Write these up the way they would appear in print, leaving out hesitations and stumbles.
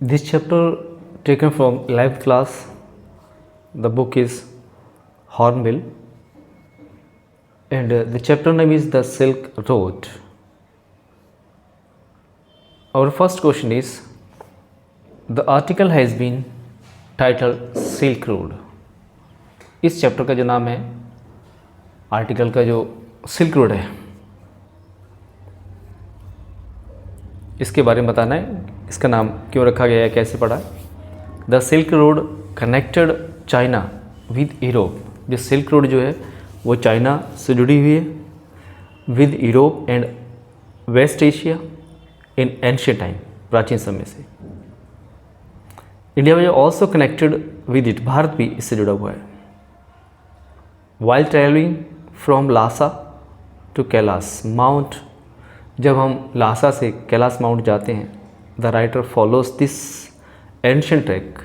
This chapter taken from 11th class. The book is Hornbill, and the chapter name is The Silk Road. Our first question is, the article has been titled Silk Road. इस chapter का जो नाम है, article का जो silk road है, इसके बारे में बताना है। इसका नाम क्यों रखा गया है, कैसे पढ़ा। The silk road connected China with Europe. जो सिल्क रोड जो है वो चाइना से जुड़ी हुई है with Europe and West Asia in ancient time, प्राचीन समय से। इंडिया में ऑल्सो कनेक्टेड विद इट, भारत भी इससे जुड़ा हुआ है। While travelling from Lhasa to Kailash mount, जब हम लासा से कैलाश माउंट जाते हैं, the writer follows this ancient track,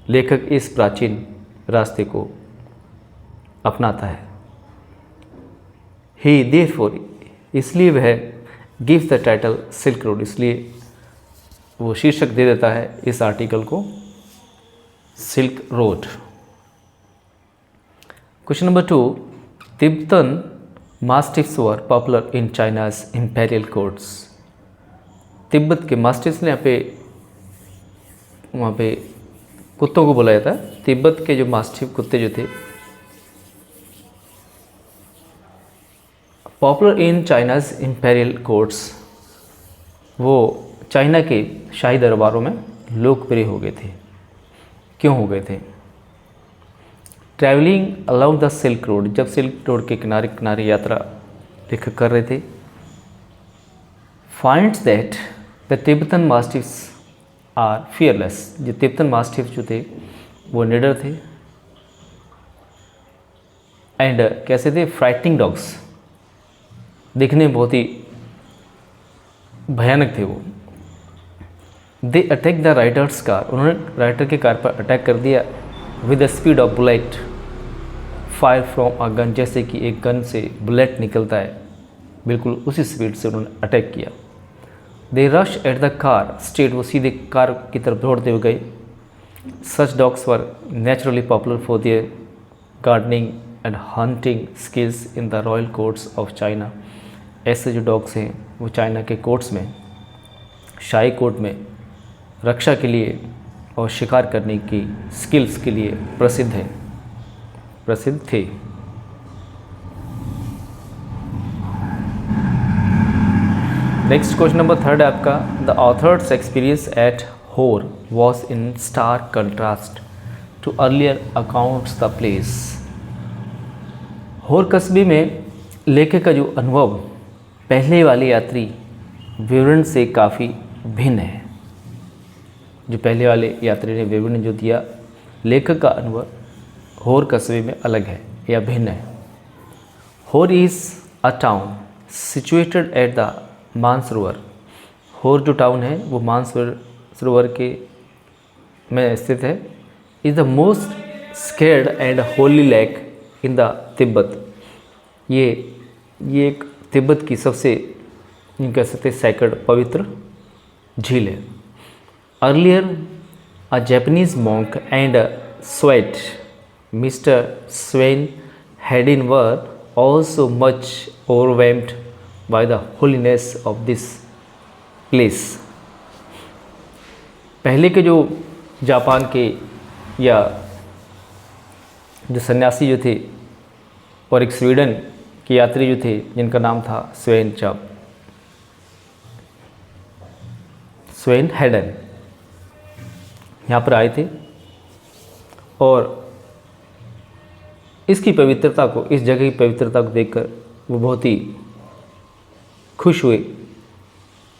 लेखक इस प्राचीन रास्ते को अपनाता है। ही देयरफॉर, इसलिए वह gives the title silk road, इसलिए वो शीर्षक दे देता है इस आर्टिकल को silk road. Question number 2, Tibetan mastiffs were popular in China's imperial courts. Tibet के मास्टिफ्स ने वहाँ पे कुत्तों को बोला जाता है। तिब्बत के जो मास्टिफ कुत्ते जो थे, popular in China's imperial courts, वो चाइना के शाही दरबारों में लोकप्रिय हो गए थे। क्यों हो गए थे? Travelling along the silk road, जब सिल्क रोड के किनारे किनारे यात्रा लेखक कर रहे थे। Finds that the Tibetan mastiffs are fearless, जो तिब्बतन मास्टिफ जो थे वो निडर थे। एंड कैसे थे? फ्राइटनिंग डॉग्स, दिखने में बहुत ही भयानक थे वो। They attack the Riders car, उन्होंने राइडर के कार पर अटैक कर दिया। With the speed of bullet fire from a gun, जैसे कि एक गन से बुलेट निकलता है, बिल्कुल उसी स्पीड से उन्होंने अटैक किया। They rush at the car straight, वो सीधे कार की तरफ दौड़ते हुए गए। Such dogs were naturally popular for their gardening and hunting skills in the royal courts of China. ऐसे जो डॉग्स हैं वो चाइना के कोर्ट्स में, शाही कोर्ट में रक्षा के लिए और शिकार करने की स्किल्स के लिए प्रसिद्ध थे। नेक्स्ट क्वेश्चन नंबर 3 है आपका, the author's experience at Hor was in star contrast to earlier accounts the place. Hor कस्बे में लेखक का जो अनुभव पहले वाले यात्री विवरण से काफ़ी भिन्न है। जो पहले वाले यात्री ने विवरण जो दिया, लेखक का अनुभव होर कस्बे में अलग है या भिन्न है। होर is a town situated at the Mansarovar. होर जो टाउन है वो मानसरोवर के में स्थित है। Is the most scared and Holi lake in the Tibet. ये एक तिब्बत की सबसे, कह सकते सैकड़ पवित्र झील है। Earlier a Japanese monk and Swede Mr Sven Hedin were also much overwhelmed by the holiness of this place. पहले के जो जापान के या जो सन्यासी जो थे और एक स्वीडन के यात्री जो थे जिनका नाम था स्वेन हेडन, यहाँ पर आए थे और इसकी पवित्रता को, इस जगह की पवित्रता को देखकर वो बहुत ही खुश हुए,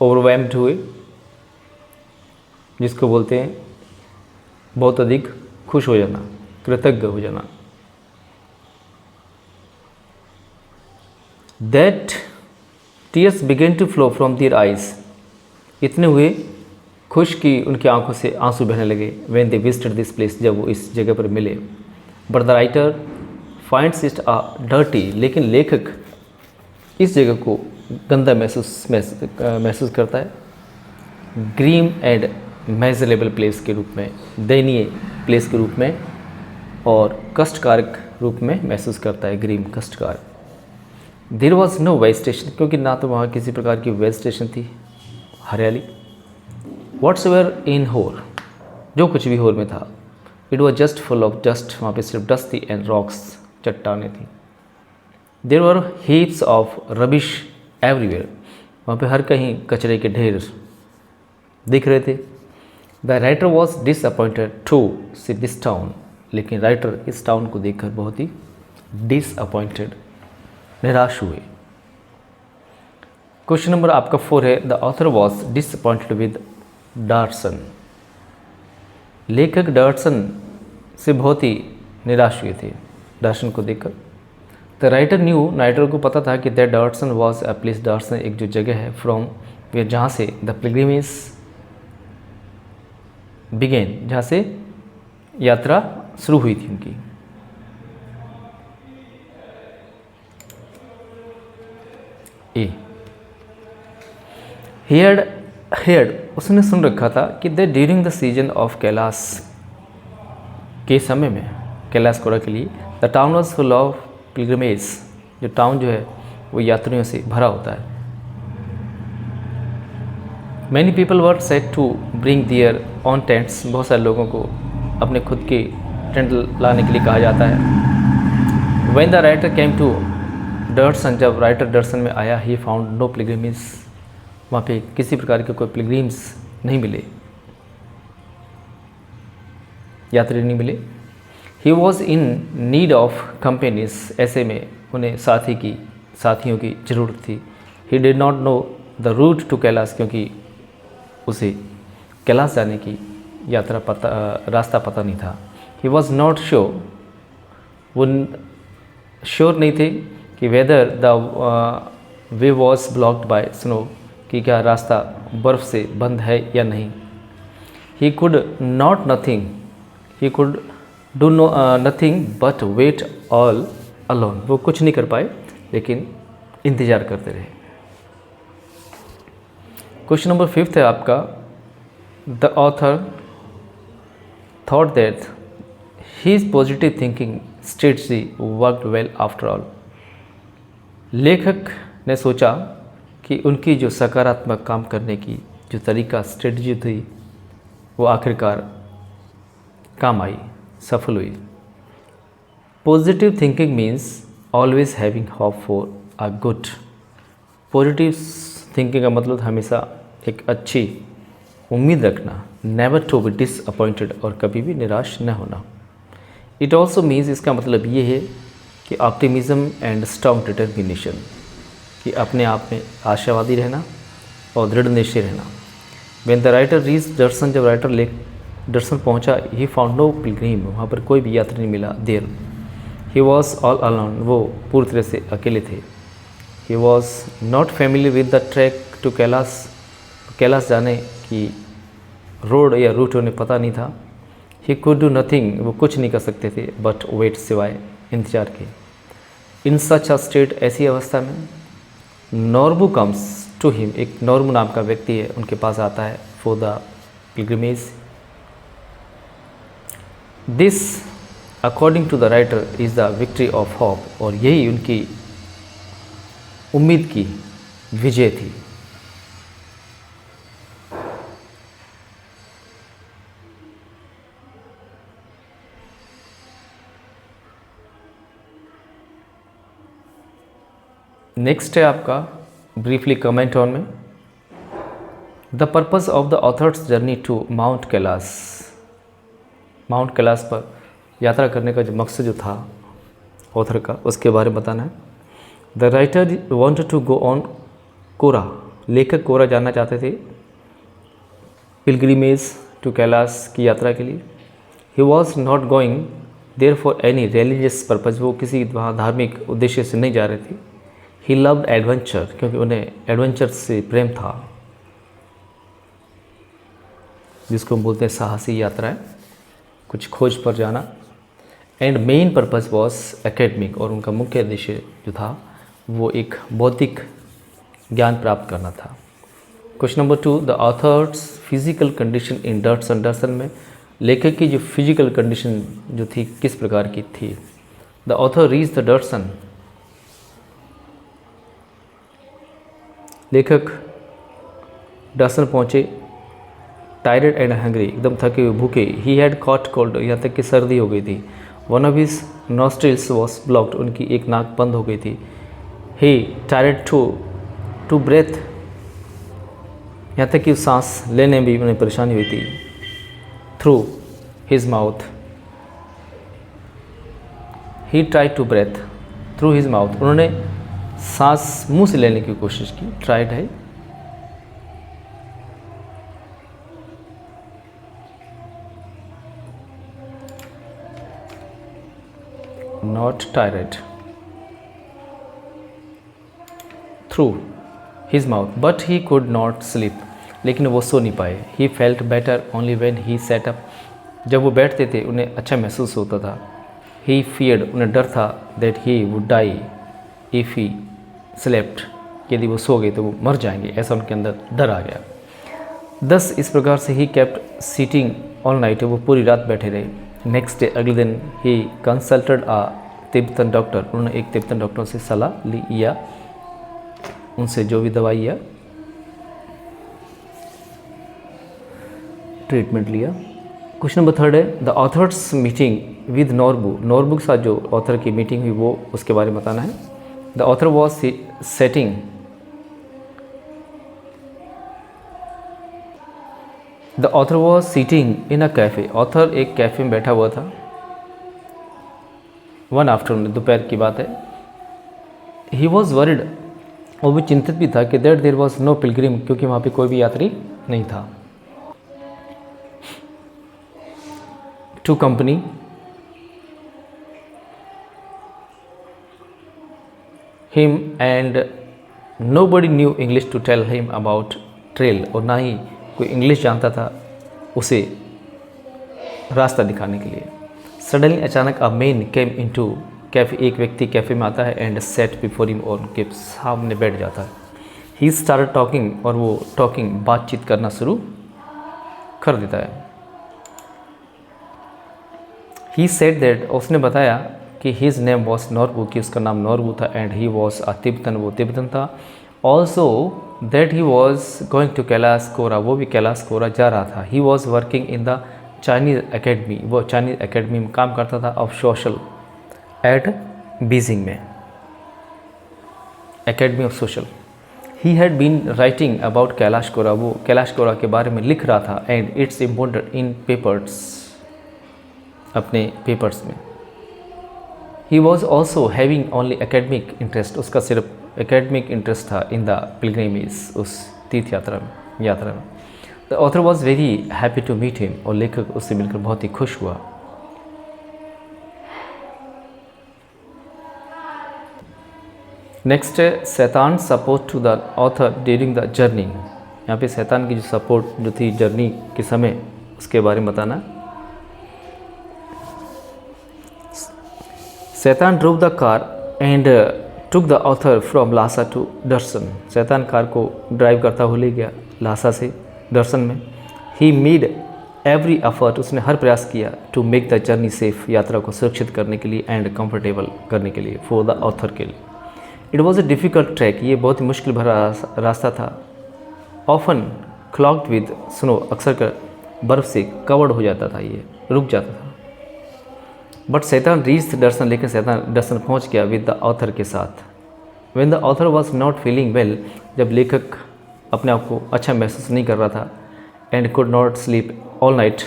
ओवरवेल्म्ड हुए, जिसको बोलते हैं बहुत अधिक खुश हो जाना, कृतज्ञ हो जाना। That tears begin to flow from their eyes, इतने हुए खुश कि उनकी आंखों से आंसू बहने लगे। When they visited this place, जब वो इस जगह पर मिले। But the writer finds it a dirty, लेकिन लेखक इस जगह को गंदा महसूस करता है। ग्रीम एंड मेजरेबल प्लेस के रूप में, दयनीय प्लेस के रूप में और कष्टकारक रूप में महसूस करता है, ग्रीम कष्टकारक। देयर वॉज नो वेजिटेशन, क्योंकि ना तो वहाँ किसी प्रकार की वेजिटेशन थी, हरियाली। व्हाट्स एवर इन होर, जो कुछ भी होर में था, it was just full of dust, वहाँ पे सिर्फ डस्ट थी, एंड रॉक्स, चट्टानें थी। There were heaps of rubbish everywhere, वहाँ पे हर कहीं कचरे के ढेर दिख रहे थे। The writer was disappointed to see this town, लेकिन राइटर इस टाउन को देखकर बहुत ही डिसअपॉइंटेड, निराश हुए। क्वेश्चन नंबर आपका 4 है, the author was disappointed with Darchen, लेखक डॉटसन से बहुत ही निराश हुए थे, डॉटसन को देखकर। द राइटर न्यू, राइटर को पता था कि that Darchen was a place, Darchen एक जो जगह है, फ्रॉम वे, जहाँ से द पिलग्रिमेज बिगेन, जहाँ से यात्रा शुरू हुई थी उनकी। ए हेड उसने सुन रखा था कि the during the season of Kailash के समय में, कैलाश कोड़ा के लिए, the town was full of pilgrimage, जो टाउन जो है वो यात्रियों से भरा होता है। Many people were set to bring their own tents, बहुत सारे लोगों को अपने खुद के टेंट लाने के लिए कहा जाता है। When the writer came to Darchen, जब राइटर डर्सन में आया, ही फाउंड नो पिलग्रिमेज, वहाँ पे किसी प्रकार के कोई पिलग्रिम्स नहीं मिले, यात्री नहीं मिले। He was in need of companies, ऐसे में उन्हें साथियों की ज़रूरत थी। He did not know the route to Kailash, क्योंकि उसे कैलाश जाने की रास्ता पता नहीं था। ही वॉज नॉट श्योर, वो श्योर नहीं थे कि whether the way was blocked by snow, कि क्या रास्ता बर्फ़ से बंद है या नहीं। He could do nothing but wait all alone, वो कुछ नहीं कर पाए लेकिन इंतज़ार करते रहे। क्वेश्चन नंबर 5 है आपका, the author thought that his positive thinking strategy worked well after all, लेखक ने सोचा कि उनकी जो सकारात्मक काम करने की जो तरीका, स्ट्रेटजी थी, वो आखिरकार काम आई, सफल हुई। Positive thinking means always having hope for a good, positive thinking का मतलब हमेशा एक अच्छी उम्मीद रखना, नेवर टू बी डिसअपॉइंटेड, और कभी भी निराश न होना। इट ऑल्सो मीन्स, इसका मतलब ये है कि ऑप्टिमिज्म एंड स्ट्रॉन्ग डिटर्मिनेशन, कि अपने आप में आशावादी रहना और दृढ़ निश्चय रहना। व्हेन द राइटर रीच डर्सन, जब राइटर डर्सन पहुंचा, ही फाउंड नो पिलग्रिम, वहाँ पर कोई भी यात्री नहीं मिला। There he was all alone, वो पूरी तरह से अकेले थे। He was not familiar with the track to Kailash, Kailash जाने की रोड या रूट उन्हें पता नहीं था। ही कुड डू नथिंग, वो कुछ नहीं कर सकते थे, बट वेट, सिवाय इंतजार के। इन सच अ स्टेट, ऐसी अवस्था में, नॉर्बू कम्स टू हिम, एक नॉर्बू नाम का व्यक्ति है, उनके पास आता है, for the pilgrimage. This according to the writer is the victory of hope, और यही उनकी उम्मीद की विजय थी। नेक्स्ट है आपका ब्रीफली कमेंट ऑन में, the purpose of the author's journey to Mount Kailash, Mount Kailash पर यात्रा करने का जो मकसद जो था ऑथर का, उसके बारे में बताना है। The writer wanted to go on kora, लेखक कोरा जाना चाहते थे, पिलग्रिमेज टू कैलाश की यात्रा के लिए। He was not going there for any religious purpose, वो किसी वहाँ धार्मिक उद्देश्य से नहीं जा रहे थे। ही लव्ड एडवेंचर, क्योंकि उन्हें एडवेंचर से प्रेम था, जिसको हम बोलते हैं साहसी यात्राएं, कुछ खोज पर जाना। And main purpose was academic, और उनका मुख्य उद्देश्य जो था वो एक बौद्धिक ज्ञान प्राप्त करना था, question number 2, the author's physical condition in Darchen, Darchen में लेखक की जो फिजिकल कंडीशन जो थी किस प्रकार की थी। द ऑथर रीच द डर्सन, लेखक डर्सन पहुँचे, टायर्ड एंड हंग्री, एकदम थके हुए भूखे, ही हैड कॉट कोल्ड, यहाँ तक कि सर्दी हो गई थी, one of his nostrils was blocked, उनकी एक नाक बंद हो गई थी, ही टायर्ड टू ब्रेथ, यहाँ तक कि सांस लेने में भी उन्हें परेशानी हुई थी, through his mouth, he tried to breathe through his mouth, उन्होंने सांस मुंह से लेने की कोशिश की, ट्राइड है, not tired, through his mouth, but he could not sleep, लेकिन वो सो नहीं पाए, he felt better only when he set up, जब वो बैठते थे उन्हें अच्छा महसूस होता था, ही फियर्ड, उन्हें डर था, that he would die if he slept, यदि वो सो गए तो वो मर जाएंगे, ऐसा उनके अंदर डर आ गया। 10 इस प्रकार से he kept sitting all night, वो पूरी रात बैठे रहे। नेक्स्ट डे, अगले दिन, he consulted a Tibetan doctor, उन्होंने एक तिब्बतन डॉक्टर से सलाह ली या उनसे जो भी दवाई या ट्रीटमेंट लिया। क्वेश्चन नंबर 3 है, the author's meeting with Norbu, Norbu के साथ जो ऑथर की मीटिंग हुई वो उसके बारे में बताना है। The author was setting, the author was seating in a cafe, author एक कैफ़े में बैठा हुआ था, वन आफ्टरनून, दोपहर की बात है, ही वॉज वरिड, वो भी चिंतित भी था कि that there was no pilgrim, क्योंकि वहाँ पे कोई भी यात्री नहीं था, to company him and nobody knew English to tell him about trail, और ना ही कोई इंग्लिश जानता था उसे रास्ता दिखाने के लिए। सडनली, अचानक, a man came into cafe, एक व्यक्ति कैफ़े में आता है, एंड सेट बिफोर हिम, और उनके सामने बैठ जाता है। ही स्टार्टेड टॉकिंग, और वो टॉकिंग बातचीत करना शुरू कर देता है। ही सेड दैट, उसने बताया कि हिज नेम वॉज नॉर्बू, कि उसका नाम नॉर्बू था, and he was a Tibetan, वो तिब्बतन था, also that he was going to Kailash kora, वो भी कैलाश कोरा जा रहा था। He was working in the Chinese academy, वो चाइनीज़ एकेडमी में काम करता था, ऑफ सोशल एट बीजिंग में, academy of social. He had been writing about Kailash kora, वो कैलाश कोरा के बारे में लिख रहा था, and it's important in papers, अपने पेपर्स में। He was also having only academic interest, उसका सिर्फ एकेडमिक इंटरेस्ट था इन द पिलग्रिमेज, उस तीर्थ यात्रा में। The author was very happy to meet him, और लेखक उससे मिलकर बहुत ही खुश हुआ। नेक्स्ट है, Shaitan support to the author during the journey, यहाँ पे शैतान की जो सपोर्ट जो थी जर्नी के समय, उसके बारे में बताना। Shaitan drove the car and took the author from Lhasa to Darchen, Shaitan car को ड्राइव करता हुआ ले गया लासा से डर्सन में। ही मेड एवरी एफर्ट, उसने हर प्रयास किया, to make the journey safe, यात्रा को सुरक्षित करने के लिए, एंड कंफर्टेबल करने के लिए, फॉर द ऑथर के लिए। It was a difficult track, ये बहुत ही मुश्किल भरा रास्ता था। ऑफन क्लॉग्ड विद स्नो, अक्सर कर बर्फ़ से कवर्ड हो जाता था, ये रुक जाता था। बट शैतान रीच दर्शन, लेकिन शैतान दर्शन पहुंच गया विद द ऑथर के साथ। When the author was not feeling well, जब लेखक अपने आप को अच्छा महसूस नहीं कर रहा था, and could not sleep all night,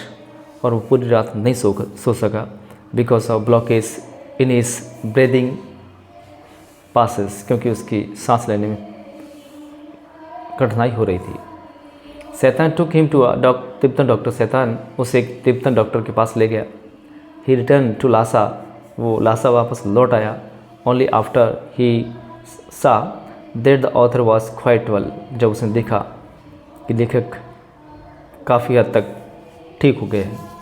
और वो पूरी रात नहीं सो सका, because of blockage in his breathing passes, क्योंकि उसकी सांस लेने में कठिनाई हो रही थी। Shaitan took him to Tibetan doctor, Shaitan उसे एक तिब्बतन डॉक्टर के पास ले गया। ही रिटर्न टू लासा, वो लासा वापस लौट आया, ओनली आफ्टर ही सा that the author was quite well, जब उसने देखा कि लेखक काफ़ी हद तक ठीक हो गए हैं।